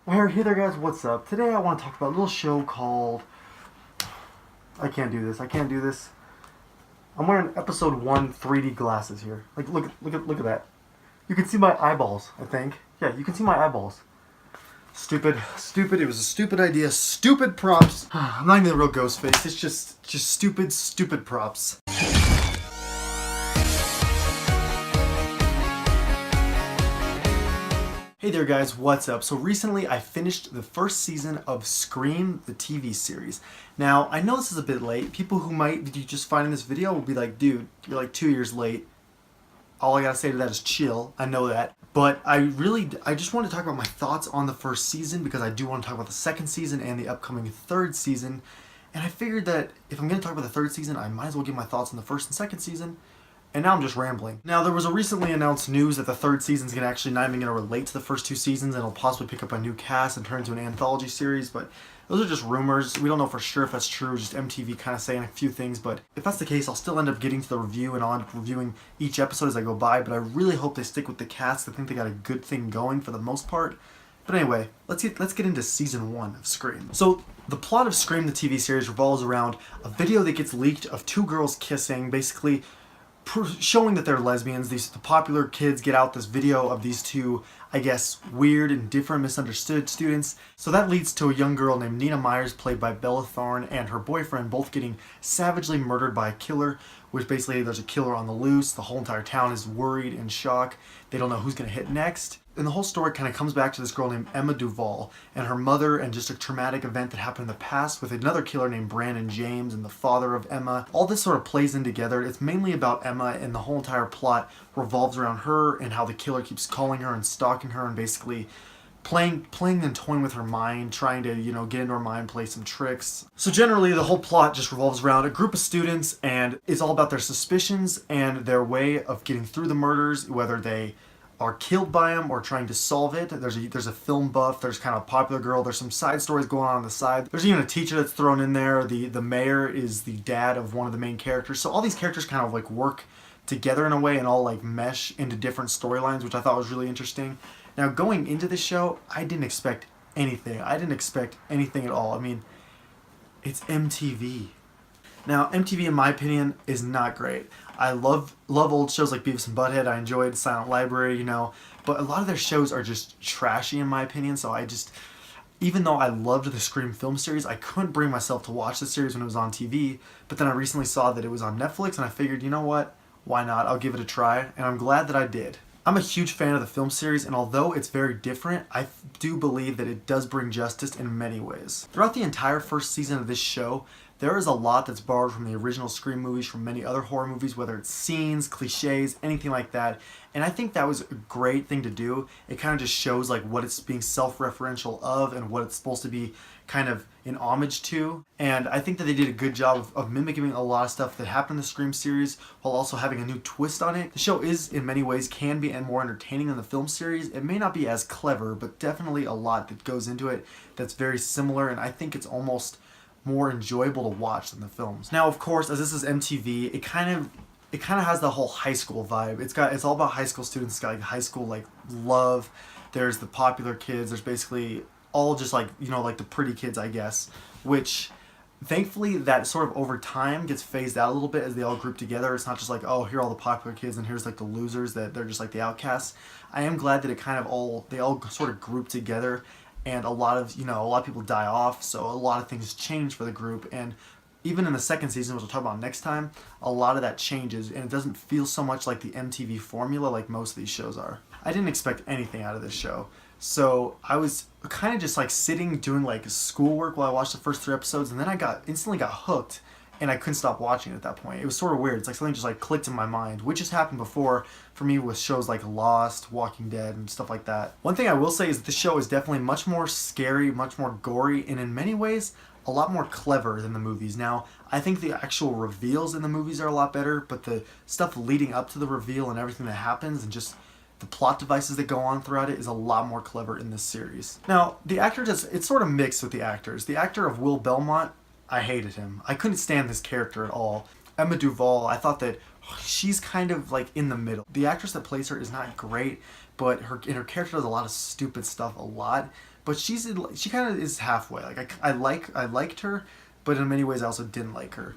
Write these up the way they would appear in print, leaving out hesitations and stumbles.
Hey there guys, what's up? Today I want to talk about a little show called... I can't do this, I can't do this. I'm wearing episode 1 3D glasses here. Like, look at that. You can see my eyeballs, I think. Yeah, you can see my eyeballs. Stupid, it was a stupid idea, stupid props. I'm not even a real ghost face, it's just stupid props. Hey there guys, what's up? So recently I finished the first season of Scream, the TV series. Now, I know this is a bit late. People who might be just finding this video will be like, dude, you're like 2 years late. All I gotta say to that is chill. I know that. But I just want to talk about my thoughts on the first season because I do want to talk about the second season and the upcoming third season. And I figured that if I'm going to talk about the third season, I might as well give my thoughts on the first and second season. And now I'm just rambling. Now, there was a recently announced news that the third season's not even going to relate to the first two seasons, and it'll possibly pick up a new cast and turn into an anthology series, but those are just rumors. We don't know for sure if that's true, just MTV kind of saying a few things, but if that's the case, I'll still end up getting to the review and on reviewing each episode as I go by, but I really hope they stick with the cast. I think they got a good thing going for the most part. But anyway, let's get into season 1 of Scream. So, the plot of Scream, the TV series, revolves around a video that gets leaked of two girls kissing, basically showing that they're lesbians. The popular kids get out this video of these two, I guess, weird and different, misunderstood students. So that leads to a young girl named Nina Myers, played by Bella Thorne, and her boyfriend both getting savagely murdered by a killer, which basically there's a killer on the loose. The whole entire town is worried, in shock. They don't know who's going to hit next. And the whole story kind of comes back to this girl named Emma Duval and her mother, and just a traumatic event that happened in the past with another killer named Brandon James and the father of Emma. All this sort of plays in together. It's mainly about Emma, and the whole entire plot revolves around her and how the killer keeps calling her and stalking her and basically playing and toying with her mind, trying to, get into her mind, play some tricks. So generally, the whole plot just revolves around a group of students, and it's all about their suspicions and their way of getting through the murders, whether they are killed by him or trying to solve it. There's a film buff, there's kind of a popular girl, there's some side stories going on the side. There's even a teacher that's thrown in there. The mayor is the dad of one of the main characters. So all these characters kind of like work together in a way and all like mesh into different storylines, which I thought was really interesting. Now, going into the show, I didn't expect anything. I didn't expect anything at all. I mean, it's MTV. Now, MTV, in my opinion, is not great. I love old shows like Beavis and Butthead. I enjoyed Silent Library, but a lot of their shows are just trashy, in my opinion. So even though I loved the Scream film series, I couldn't bring myself to watch the series when it was on TV. But then I recently saw that it was on Netflix, and I figured, you know what? Why not? I'll give it a try, and I'm glad that I did. I'm a huge fan of the film series, and although it's very different, I do believe that it does bring justice in many ways. Throughout the entire first season of this show, there is a lot that's borrowed from the original Scream movies, from many other horror movies, whether it's scenes, cliches, anything like that. And I think that was a great thing to do. It kind of just shows like what it's being self-referential of and what it's supposed to be kind of in homage to. And I think that they did a good job of mimicking a lot of stuff that happened in the Scream series while also having a new twist on it. The show is, in many ways, can be and more entertaining than the film series. It may not be as clever, but definitely a lot that goes into it that's very similar, and I think it's almost more enjoyable to watch than the films. Now, of course, as this is MTV, it kind of has the whole high school vibe. It's all about high school students. It's got like high school like love. There's the popular kids. There's basically all just like like the pretty kids, I guess, which thankfully that sort of over time gets phased out a little bit as they all group together. It's not just like, oh, here are all the popular kids and here's like the losers, that they're just like the outcasts. I am glad that they all sort of group together, and a lot of people die off, so a lot of things change for the group. And even in the second season, which we'll talk about next time, a lot of that changes, and it doesn't feel so much like the MTV formula like most of these shows are. I didn't expect anything out of this show, so I was kind of just like sitting doing like schoolwork while I watched the first 3 episodes, and then I instantly got hooked, and I couldn't stop watching it at that point. It was sort of weird. It's like something just like clicked in my mind, which has happened before for me with shows like Lost, Walking Dead, and stuff like that. One thing I will say is that the show is definitely much more scary, much more gory, and in many ways a lot more clever than the movies. Now, I think the actual reveals in the movies are a lot better, but the stuff leading up to the reveal and everything that happens and just the plot devices that go on throughout it is a lot more clever in this series. Now, the actors, it's sort of mixed with the actors. The actor of Will Belmont, I hated him. I couldn't stand this character at all. Emma Duval, I thought that she's kind of like in the middle. The actress that plays her is not great, but her character does a lot of stupid stuff a lot. But she kind of is halfway. Like I liked her, but in many ways I also didn't like her.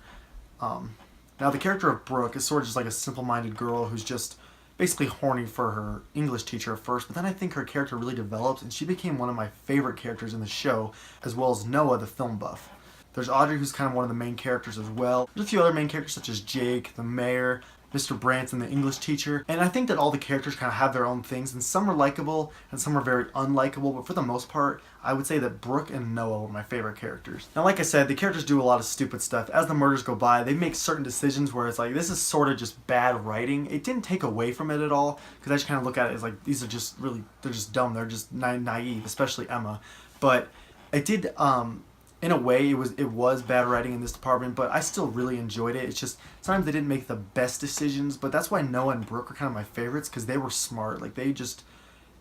Now the character of Brooke is sort of just like a simple-minded girl who's just basically horny for her English teacher at first, but then I think her character really developed and she became one of my favorite characters in the show, as well as Noah, the film buff. There's Audrey, who's kind of one of the main characters as well. There's a few other main characters such as Jake, the mayor, Mr. Branson, the English teacher, and I think that all the characters kind of have their own things, and some are likable and some are very unlikable, but for the most part, I would say that Brooke and Noah were my favorite characters. Now, like I said, the characters do a lot of stupid stuff. As the murders go by, they make certain decisions where it's like, this is sort of just bad writing. It didn't take away from it at all, because I just kind of look at it as like, these are just really, they're just dumb, they're just naive, especially Emma. But it did, in a way, it was bad writing in this department, but I still really enjoyed it. It's just sometimes they didn't make the best decisions, but that's why Noah and Brooke are kind of my favorites, because they were smart. Like they just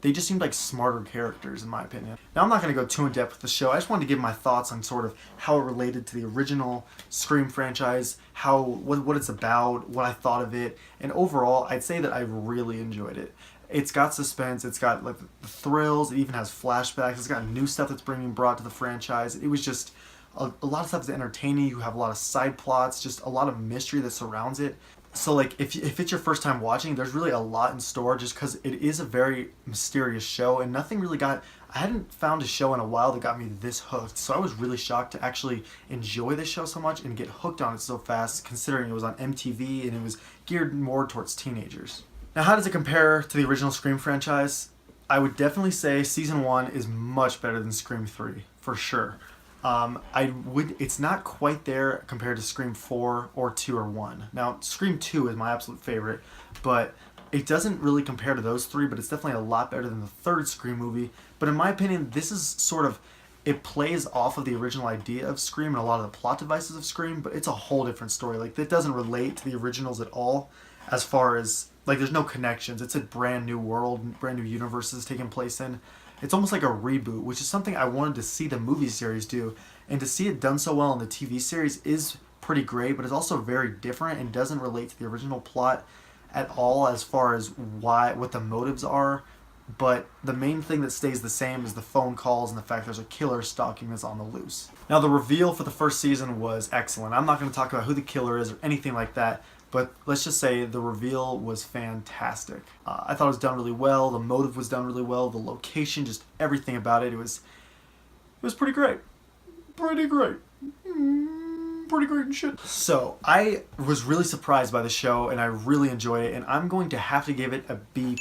seemed like smarter characters in my opinion. Now I'm not going to go too in depth with the show. I just wanted to give my thoughts on sort of how it related to the original Scream franchise, what it's about, what I thought of it, and overall I'd say that I really enjoyed it. It's got suspense, it's got like the thrills, it even has flashbacks, it's got new stuff that's brought to the franchise. It was just a lot of stuff is entertaining. You have a lot of side plots, just a lot of mystery that surrounds it. So like if it's your first time watching, there's really a lot in store just because it is a very mysterious show, and nothing really I hadn't found a show in a while that got me this hooked. So I was really shocked to actually enjoy this show so much and get hooked on it so fast, considering it was on MTV and it was geared more towards teenagers. Now, how does it compare to the original Scream franchise? I would definitely say Season 1 is much better than Scream 3, for sure. It's not quite there compared to Scream 4 or 2 or 1. Now, Scream 2 is my absolute favorite, but it doesn't really compare to those three, but it's definitely a lot better than the third Scream movie. But in my opinion, this is sort of, it plays off of the original idea of Scream and a lot of the plot devices of Scream, but it's a whole different story. Like, it doesn't relate to the originals at all, as far as, like, there's no connections. It's a brand new world, brand new universes taking place in. It's almost like a reboot, which is something I wanted to see the movie series do. And to see it done so well in the TV series is pretty great, but it's also very different and doesn't relate to the original plot at all as far as what the motives are. But the main thing that stays the same is the phone calls and the fact there's a killer stalking us on the loose. Now, the reveal for the first season was excellent. I'm not going to talk about who the killer is or anything like that, but let's just say the reveal was fantastic. I thought it was done really well. The motive was done really well. The location, just everything about it, it was pretty great. Pretty great. Pretty great and shit. So, I was really surprised by the show, and I really enjoyed it, and I'm going to have to give it a B+.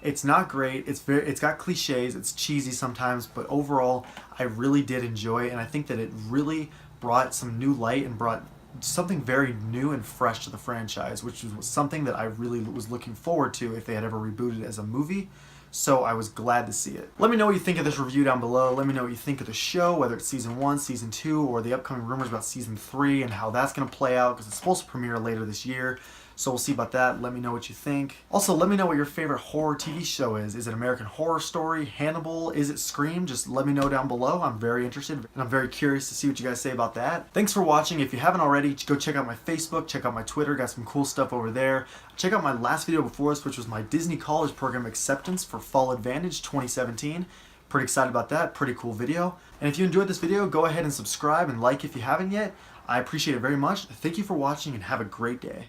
It's not great. It's got cliches. It's cheesy sometimes, but overall, I really did enjoy it, and I think that it really brought some new light and brought something very new and fresh to the franchise, which was something that I really was looking forward to if they had ever rebooted it as a movie. So I was glad to see it. Let me know what you think of this review down below. Let me know what you think of the show, whether it's Season 1, Season 2, or the upcoming rumors about Season 3 and how that's going to play out, because it's supposed to premiere later this year. So we'll see about that. Let me know what you think. Also, let me know what your favorite horror TV show is. Is it American Horror Story, Hannibal? Is it Scream? Just let me know down below. I'm very interested, and I'm very curious to see what you guys say about that. Thanks for watching. If you haven't already, go check out my Facebook, check out my Twitter. Got some cool stuff over there. Check out my last video before this, which was my Disney College Program acceptance for Fall Advantage 2017. Pretty excited about that. Pretty cool video. And if you enjoyed this video, go ahead and subscribe and like if you haven't yet. I appreciate it very much. Thank you for watching and have a great day.